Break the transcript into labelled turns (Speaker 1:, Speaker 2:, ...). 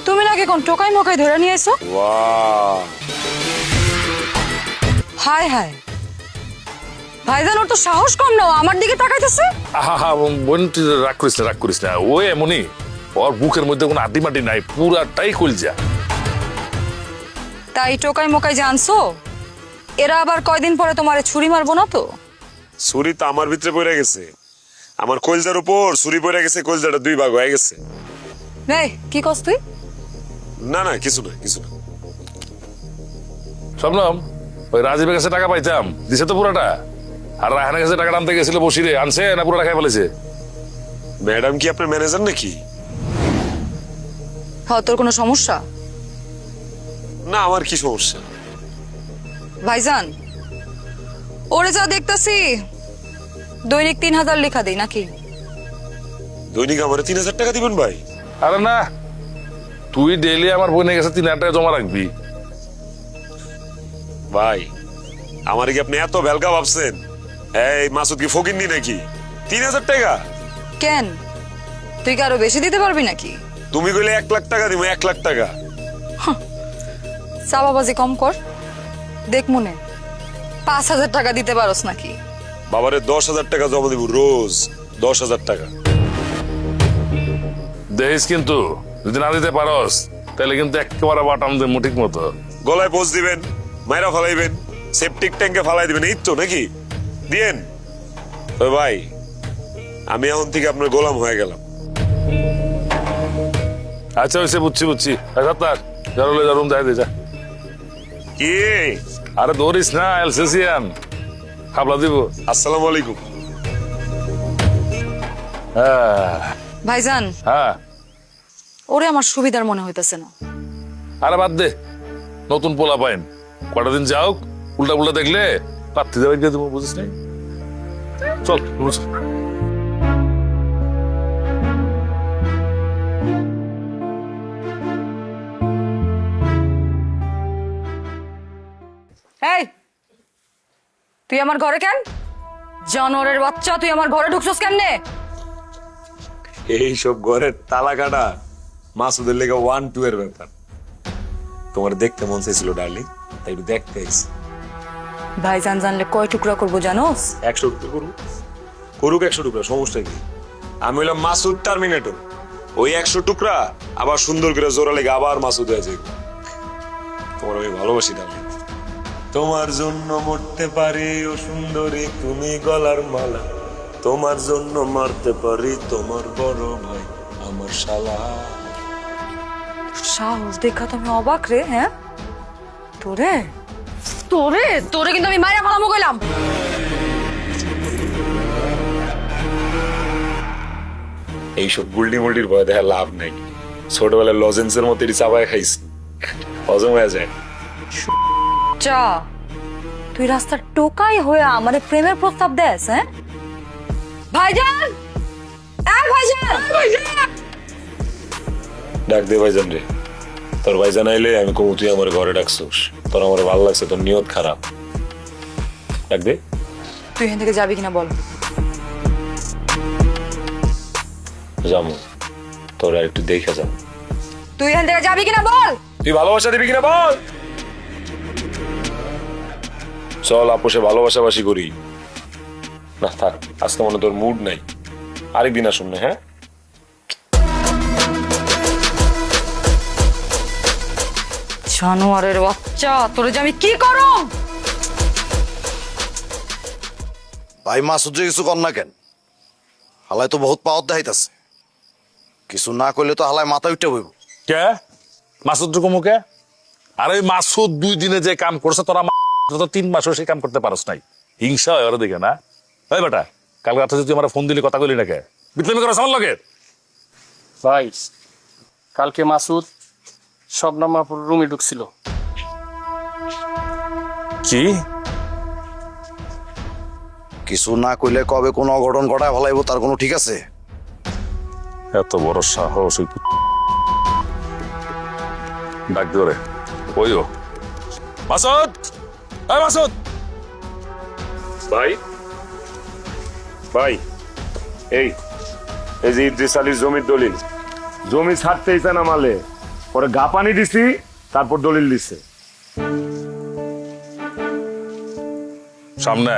Speaker 1: তুমি নাকি কোন টোকাই মোকাই ধরে নিয়ে এসো?
Speaker 2: বাহ,
Speaker 1: হায় হায়, ভাইজান ওর তো সাহস কম না, ও আমার দিকে তাকাইতেছে।
Speaker 3: আহা বোন, তুই রাগ করিস না। ও এমনই, ওর বুকের মধ্যে কোনো আড্ডি মাটি নাই, পুরাটাই কলজা।
Speaker 1: তাই টোকাই মোকাই জানছো, এরা আবার কয়দিন পরে তোমারে ছুরি মারবো না তো?
Speaker 2: ছুরি তো আমার ভিতরে পড়ে গেছে, আমার কলজার উপর ছুরি পড়ে গেছে, কলজাটা দুই ভাগ হয়ে গেছে।
Speaker 1: এই কি কস তুই?
Speaker 2: না না, কিছু না কিছু না।
Speaker 3: শবনম, ওই রাজীবের কাছে টাকা পাইতাম, দিছে তো পুরাটা। আর রায়হানের কাছে টাকা আনতে গেছিল বসিরে, আনছে না পুরোটা খাই ফেলেছে?
Speaker 2: ম্যাডাম কি আপনার ম্যানেজার নাকি?
Speaker 1: হ্যাঁ, তোর কোনো সমস্যা?
Speaker 2: না, আমার কি সমস্যা?
Speaker 1: ভাইজান ওরে যা দেখতেছি দৈনিক 3000 লেখা দেই নাকি?
Speaker 2: দৈনিক আমার 3000 টাকা দিবেন ভাই?
Speaker 3: আরে না, তুই ডেইলি আমার বোনের কাছে 3000 টাকা জমা রাখবি।
Speaker 2: ভাই, আমার কি আপনি এত বেলকা ভাবছেন? এই মাসুদ কি ফকিন্নি নাকি? 3000 টাকা?
Speaker 1: কেন, তুই কি আরো বেশি দিতে পারবি নাকি?
Speaker 2: তুমি কইলে 1 লাখ টাকা দিব, 1 লাখ টাকা।
Speaker 1: চাপাবাজি কম কর, দেখ মনে 5000 টাকা দিতে পারোস নাকি?
Speaker 2: বাবারে 10,000 টাকা জমা দিব রোজ, 10,000 টাকা।
Speaker 3: দেখিস কিন্তু যদি না দিতে পারস তাহলে কিন্তু একেবারে বাটাম দেব ঠিক মতো।
Speaker 2: গলায় পোজ দিবেন, মাইরা ফালাইবেন, সেপটিক ট্যাঙ্কে ফালাই দিবেন, এই তো নাকি? দিয়েন। তবে ভাই, আমি এখন থেকে আপনার গোলাম হয়ে গেলাম।
Speaker 3: আচ্ছা হয়েছে, বুঝছি। তার রুম দেখাই দে যা।
Speaker 2: কি?
Speaker 3: আরে দৌড়িস না, এলসিসিয়ান খাবলা দিব।
Speaker 2: আসসালামু আলাইকুম।
Speaker 3: হ্যাঁ
Speaker 1: ভাইজান
Speaker 3: হ্যাঁ,
Speaker 1: ওরে আমার সুবিধার মনে হইতেছে না।
Speaker 3: আরে বাদ দে, নতুন পোলা পাইন, কটা দিন যাও, উল্টা দেখলে পাত্তি দেওয়া গিয়ে দেবো, বুঝিস নাই? চল রুমে চল।
Speaker 1: এই তুই আমার ঘরে কেন? জানোয়ারের বাচ্চা, তুই আমার ঘরে ঢুকছস কেমনে?
Speaker 2: এই সব ঘরের তালা কাটা মাসুদের লেগে 1-2 এর ব্যাপার। তোমার দেখতে মন চাইছিল ডার্লিং, তাই একটু দেখতে আইছি।
Speaker 1: ভাইজান জানলে কয় টুকরা করবো জানোস?
Speaker 2: 100 টুকরা করুক 100 টুকরা, সমস্যা কি? আমি হইলাম মাসুদ টার্মিনেটর, ওই 100 টুকরা আবার সুন্দর করে জোড়া লেগে আবার মাসুদ হয়ে যাবে। তোমার আমি ভালোবাসি ডার্লিং। তোমার জন্য মরতে পারি ও সুন্দরী তুমি গলার মালা, তোমার জন্য মারতে পারি তোমার বড় ভাই আমার শালা।
Speaker 1: সাহস দেখা তো আমি অবাক রে। হ্যাঁ, তোরে তোরে তোরে কিন্তু আমি মায়েরা ফালামো কইলাম।
Speaker 2: এইসব গুল্ডি মুল্ডির ভয় দেখা লাভ নাই, ছোটবেলায় লজেন্সের মতো এটি চাবায় খাইছি, হজম হয়ে যায়।
Speaker 1: চা, তুই রাস্তার টোকাই হয়ে আমারে প্রেমের প্রস্তাব দেস? হ্যাঁ ভাইজান, ভাইজান
Speaker 2: ডাক দে ভাইজান রে। তোর ভাইজান আইলে আমি কমু তুই আমার ঘরে ডাকছোস, তোর আমার ভালো লাগছে, তোর নিয়ত খারাপ। ডাক দে।
Speaker 1: তুই এখান থেকে যাবি কিনা বল?
Speaker 2: যাবো, তোর আর একটু দেখে যাবো।
Speaker 1: তুই এখান থেকে যাবি কিনা বল?
Speaker 2: তুই ভালোবাসা দিবি কিনা বল। চল আপোষে ভালোবাসাবাসি করি। না থাক, আজকে মনে তোর মুড নাই, আরেকদিন আসুন না। হ্যাঁ,
Speaker 1: জানোয়ারের বাচ্চা, তোরে যে আমি কি করো?
Speaker 4: ভাই মাসুদ যে কিছু কর না কেন? হালায় তো বহুত পাওয়ার দেখাইতাছে, কিছু না করলে তো হালায় মাথা উঠে বইব।
Speaker 3: কে মাসুদ মুখে? আর ওই মাসুদ 2 দিনে যে কাম করছে, তোরা 3 মাসও সেই কাম করতে পারস নাই। হিংসা হয় ওরা দেখে না? ওই বেটা, কালকে রাতে তুই আমার ফোন দিলি, কথা কইলি না কে? বিটলামি করা আমার লগে?
Speaker 5: ভাই কালকে মাসুদ শবনম আপুর রুমে ঢুকছিল।
Speaker 3: কি?
Speaker 4: কিছু না করলে কবে কোন অঘটন ঘটায় ফেলাইবো তার কোনো ঠিক আছে?
Speaker 3: এত বড় সাহস! ডাক ধরে ওইও মাসুদ, এই মাসুদ।
Speaker 2: ভাই ভাই, এই এই যে ইদ্রিস আলীর জমির দলিল, জমি ছাড়তেই চান আমালে, পরে গা পানি দিছি, তারপর দলিল দিছে।
Speaker 3: সামনে